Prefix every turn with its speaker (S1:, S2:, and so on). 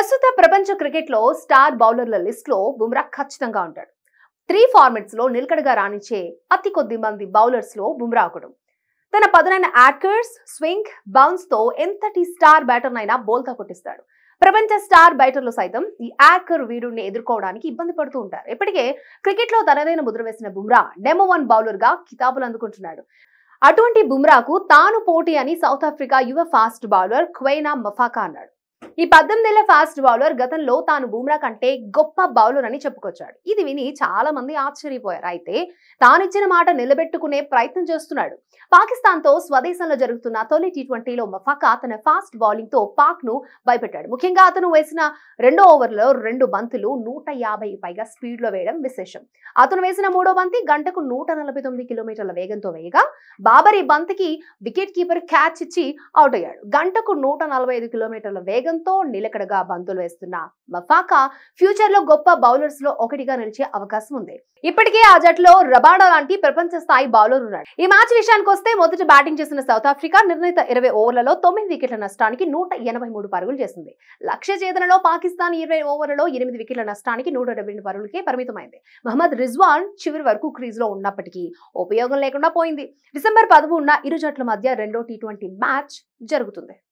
S1: ప్రస్తుత ప్రపంచ క్రికెట్ లో స్టార్ బౌలర్ల లిస్ట్ లో బుమ్రా ఖచ్చితంగా ఉంటాడు. 3 ఫార్మాట్స్ లో నిలకడగా రాణించే అతి కొద్ది మంది బౌలర్స్ లో బుమ్రా ఒకడు. తన పదునైన యార్కర్స్, స్వింగ్, బౌన్స్ తో ఎంతటి స్టార్ బ్యాటర్ నైనా బోల్తా కొట్టిస్తాడు. ప్రపంచ స్టార్ బ్యాటర్లు సైతం ఈ యార్కర్ వీరుడిని ఎదుర్కోవడానికి ఇబ్బంది పడుతూ ఉంటారు. ఇప్పటికే క్రికెట్ లో తనదైన ముద్ర వేసిన బుమ్రా నెంబర్ 1 బౌలర్ గా కితాబులు అందుకుంటున్నాడు. అటువంటి బుమ్రాకు తాను పోటీ అని సౌత్ ఆఫ్రికా యువ ఫాస్ట్ బౌలర్ క్వైనా మఫాకా అన్నాడు. ఈ 18 ఏళ్ల ఫాస్ట్ బౌలర్ గతంలో తాను బుమ్రా కంటే గొప్ప బౌలర్ అని చెప్పుకొచ్చాడు. ఇది విని చాలా మంది ఆశ్చర్యపోయారు. అయితే తానిచ్చిన మాట నిలబెట్టుకునే ప్రయత్నం చేస్తున్నాడు. పాకిస్తాన్ తో స్వదేశంలో జరుగుతున్న తొలి టీ20లో మఫాకా తన ఫాస్ట్ బౌలింగ్ తో పాక్ ను భయపెట్టాడు. ముఖ్యంగా అతను వేసిన 2వ ఓవర్లో 2 బంతులు 150 పైగా స్పీడ్ లో వేయడం విశేషం. అతను వేసిన 3వ బంతి గంటకు 149 కిలోమీటర్ల వేగంతో వేయగా బాబర్ ఈ బంతికి వికెట్ కీపర్ క్యాచ్ ఇచ్చి అవుట్ అయ్యాడు. గంటకు 145 కిలోమీటర్ల వేగంతో నిలకడగా బంతులు వేస్తున్న మఫాకా ఫ్యూచర్ లో గొప్ప బౌలర్స్ లో ఒకటిగా నిలిచే అవకాశం ఉంది. ఇప్పటికే ఆ జట్టులో రబాడా లాంటి ప్రపంచ స్థాయి బౌలర్ ఉన్నాడు. ఈ మ్యాచ్ విషయానికి వస్తే మొదట బ్యాటింగ్ చేసిన సౌత్ ఆఫ్రికా నిర్ణీత 20 ఓవర్లలో 9 వికెట్ల నష్టానికి 183 పరుగులు చేసింది. లక్ష్య ఛేదనలో పాకిస్తాన్ 20 ఓవర్లలో 8 వికెట్ల నష్టానికి 172 పరుగులకే పరిమితమైంది. మహమ్మద్ రిజ్వాన్ చివరి వరకు క్రీజ్ లో ఉన్నప్పటికీ ఉపయోగం లేకుండా పోయింది. డిసెంబర్ 13న ఇరు జట్ల మధ్య రెండో టీ20 మ్యాచ్ జరుగుతుంది.